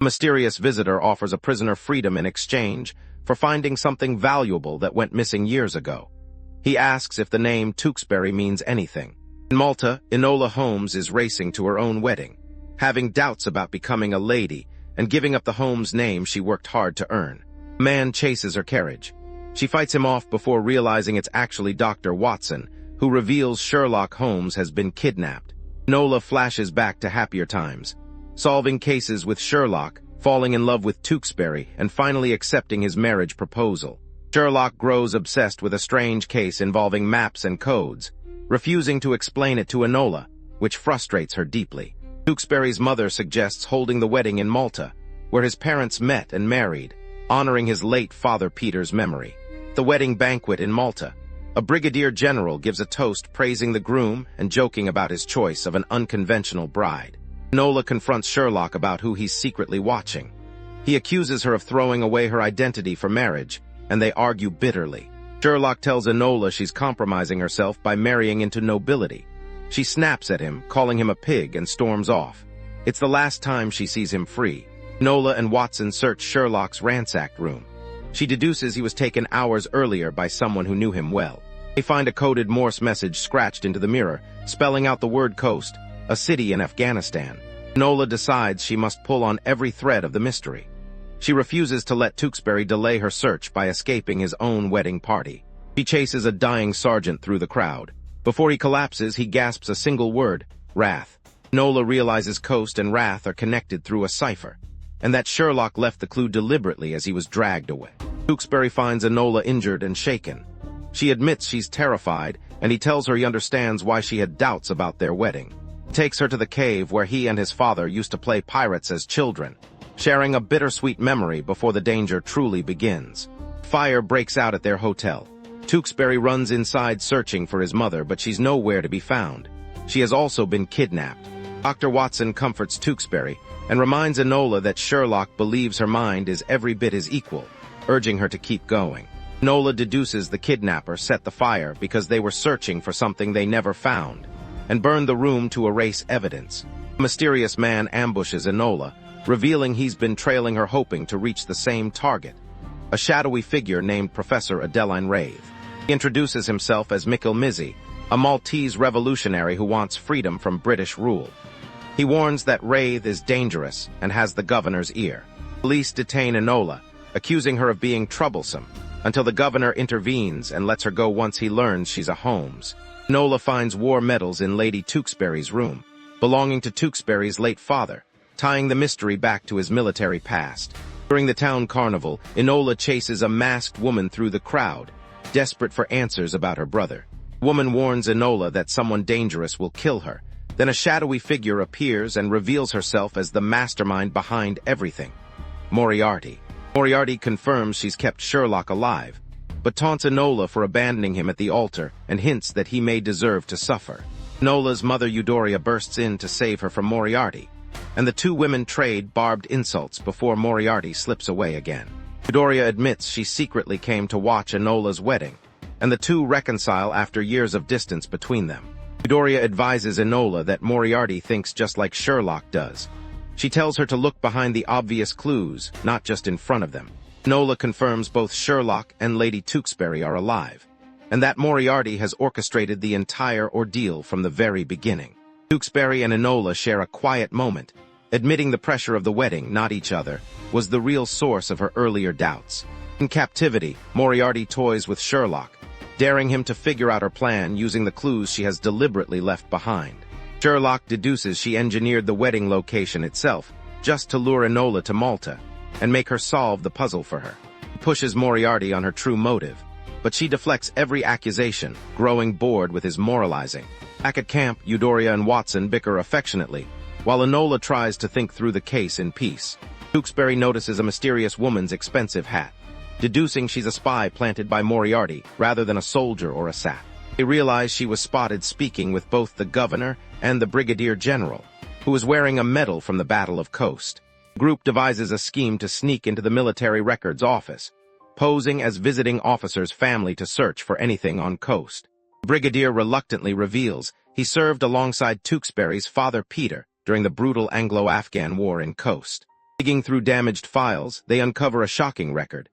A mysterious visitor offers a prisoner freedom in exchange for finding something valuable that went missing years ago. He asks if the name Tewkesbury means anything. In Malta, Enola Holmes is racing to her own wedding, having doubts about becoming a lady and giving up the Holmes name she worked hard to earn. A man chases her carriage. She fights him off before realizing it's actually Dr. Watson, who reveals Sherlock Holmes has been kidnapped. Enola flashes back to happier times, solving cases with Sherlock, falling in love with Tewkesbury, and finally accepting his marriage proposal. Sherlock grows obsessed with a strange case involving maps and codes, refusing to explain it to Enola, which frustrates her deeply. Tewkesbury's mother suggests holding the wedding in Malta, where his parents met and married, honoring his late father Peter's memory. The wedding banquet in Malta. A brigadier general gives a toast praising the groom and joking about his choice of an unconventional bride. Enola confronts Sherlock about who he's secretly watching. He accuses her of throwing away her identity for marriage, and they argue bitterly. Sherlock tells Enola she's compromising herself by marrying into nobility. She snaps at him, calling him a pig, and storms off. It's the last time she sees him free. Enola and Watson search Sherlock's ransacked room. She deduces he was taken hours earlier by someone who knew him well. They find a coded Morse message scratched into the mirror, spelling out the word Coast, a city in Afghanistan. Enola decides she must pull on every thread of the mystery. She refuses to let Tewkesbury delay her search by escaping his own wedding party. He chases a dying sergeant through the crowd. Before he collapses, he gasps a single word, Wrath. Enola realizes Coast and Wrath are connected through a cipher, and that Sherlock left the clue deliberately as he was dragged away. Tewkesbury finds Enola injured and shaken. She admits she's terrified, and he tells her he understands why she had doubts about their wedding. He takes her to the cave where he and his father used to play pirates as children, sharing a bittersweet memory before the danger truly begins. Fire breaks out at their hotel. Tewkesbury runs inside searching for his mother, but she's nowhere to be found. She has also been kidnapped. Dr. Watson comforts Tewkesbury and reminds Enola that Sherlock believes her mind is every bit his equal, urging her to keep going. Enola deduces the kidnapper set the fire because they were searching for something they never found, and burned the room to erase evidence. A mysterious man ambushes Enola, revealing he's been trailing her hoping to reach the same target, a shadowy figure named Professor Adeline Wraith. He introduces himself as Mikkel Mizzi, a Maltese revolutionary who wants freedom from British rule. He warns that Wraith is dangerous and has the governor's ear. Police detain Enola, accusing her of being troublesome, until the governor intervenes and lets her go once he learns she's a Holmes. Enola finds war medals in Lady Tewkesbury's room, belonging to Tewkesbury's late father, tying the mystery back to his military past. During the town carnival, Enola chases a masked woman through the crowd, desperate for answers about her brother. The woman warns Enola that someone dangerous will kill her. Then a shadowy figure appears and reveals herself as the mastermind behind everything, Moriarty. Moriarty confirms she's kept Sherlock alive, but taunts Enola for abandoning him at the altar and hints that he may deserve to suffer. Enola's mother Eudora bursts in to save her from Moriarty, and the two women trade barbed insults before Moriarty slips away again. Eudora admits she secretly came to watch Enola's wedding, and the two reconcile after years of distance between them. Eudora advises Enola that Moriarty thinks just like Sherlock does. She tells her to look behind the obvious clues, not just in front of them. Enola confirms both Sherlock and Lady Tewkesbury are alive, and that Moriarty has orchestrated the entire ordeal from the very beginning. Tewkesbury and Enola share a quiet moment, admitting the pressure of the wedding, not each other, was the real source of her earlier doubts. In captivity, Moriarty toys with Sherlock, daring him to figure out her plan using the clues she has deliberately left behind. Sherlock deduces she engineered the wedding location itself, just to lure Enola to Malta, and make her solve the puzzle for her. He pushes Moriarty on her true motive, but she deflects every accusation, growing bored with his moralizing. Back at camp, Eudora and Watson bicker affectionately, while Enola tries to think through the case in peace. Tewkesbury notices a mysterious woman's expensive hat, deducing she's a spy planted by Moriarty rather than a soldier or a sap. They realize she was spotted speaking with both the governor and the brigadier general, who was wearing a medal from the Battle of Coast. The group devises a scheme to sneak into the military records office, posing as visiting officers' family to search for anything on Coast. The brigadier reluctantly reveals he served alongside Tewkesbury's father Peter during the brutal Anglo-Afghan War in Coast. Digging through damaged files, they uncover a shocking record.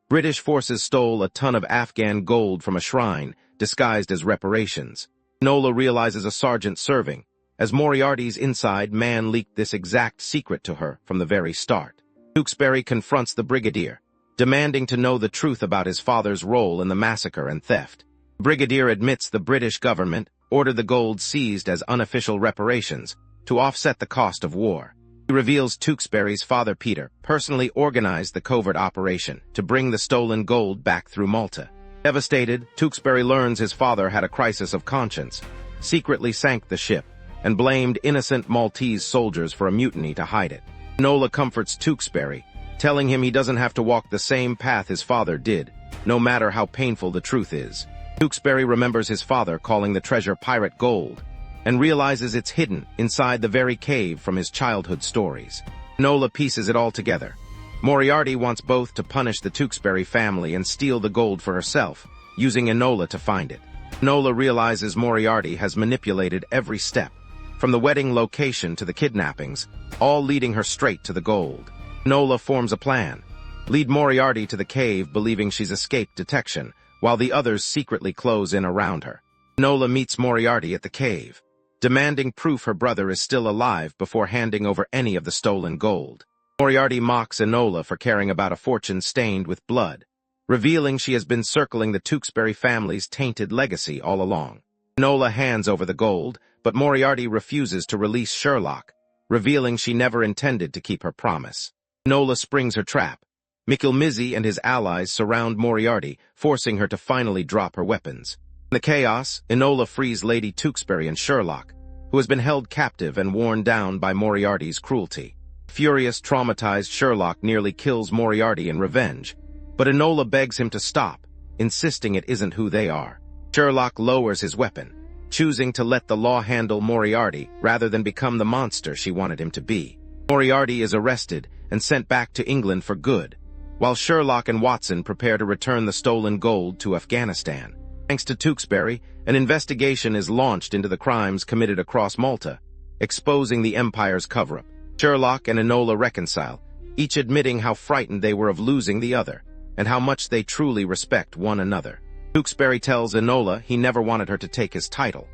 British forces stole a ton of Afghan gold from a shrine, disguised as reparations. Enola realizes a sergeant serving, as Moriarty's inside man leaked this exact secret to her from the very start. Tewkesbury confronts the brigadier, demanding to know the truth about his father's role in the massacre and theft. The brigadier admits the British government ordered the gold seized as unofficial reparations to offset the cost of war. He reveals Tewkesbury's father Peter personally organized the covert operation to bring the stolen gold back through Malta. Devastated, Tewkesbury learns his father had a crisis of conscience, secretly sank the ship, and blamed innocent Maltese soldiers for a mutiny to hide it. Enola comforts Tewkesbury, telling him he doesn't have to walk the same path his father did, no matter how painful the truth is. Tewkesbury remembers his father calling the treasure pirate gold, and realizes it's hidden inside the very cave from his childhood stories. Enola pieces it all together. Moriarty wants both to punish the Tewkesbury family and steal the gold for herself, using Enola to find it. Enola realizes Moriarty has manipulated every step, from the wedding location to the kidnappings, all leading her straight to the gold. Enola forms a plan. Lead Moriarty to the cave believing she's escaped detection, while the others secretly close in around her. Enola meets Moriarty at the cave, demanding proof her brother is still alive before handing over any of the stolen gold. Moriarty mocks Enola for caring about a fortune stained with blood, revealing she has been circling the Tewkesbury family's tainted legacy all along. Enola hands over the gold, but Moriarty refuses to release Sherlock, revealing she never intended to keep her promise. Enola springs her trap. Michelmizzi and his allies surround Moriarty, forcing her to finally drop her weapons. In the chaos, Enola frees Lady Tewkesbury and Sherlock, who has been held captive and worn down by Moriarty's cruelty. Furious, traumatized Sherlock nearly kills Moriarty in revenge, but Enola begs him to stop, insisting it isn't who they are. Sherlock lowers his weapon, choosing to let the law handle Moriarty rather than become the monster she wanted him to be. Moriarty is arrested and sent back to England for good, while Sherlock and Watson prepare to return the stolen gold to Afghanistan. Thanks to Tewkesbury, an investigation is launched into the crimes committed across Malta, exposing the Empire's cover-up. Sherlock and Enola reconcile, each admitting how frightened they were of losing the other, and how much they truly respect one another. Tewkesbury tells Enola he never wanted her to take his title.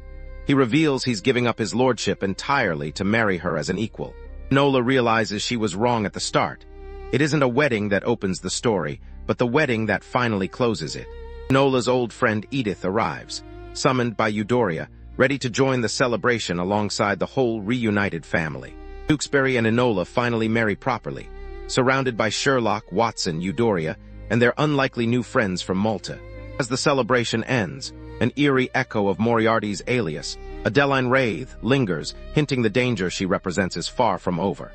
He reveals he's giving up his lordship entirely to marry her as an equal. Enola realizes she was wrong at the start. It isn't a wedding that opens the story, but the wedding that finally closes it. Enola's old friend Edith arrives, summoned by Eudora, ready to join the celebration alongside the whole reunited family. Tewkesbury and Enola finally marry properly, surrounded by Sherlock, Watson, Eudora, and their unlikely new friends from Malta. As the celebration ends, an eerie echo of Moriarty's alias, Adeline Wraith, lingers, hinting the danger she represents is far from over.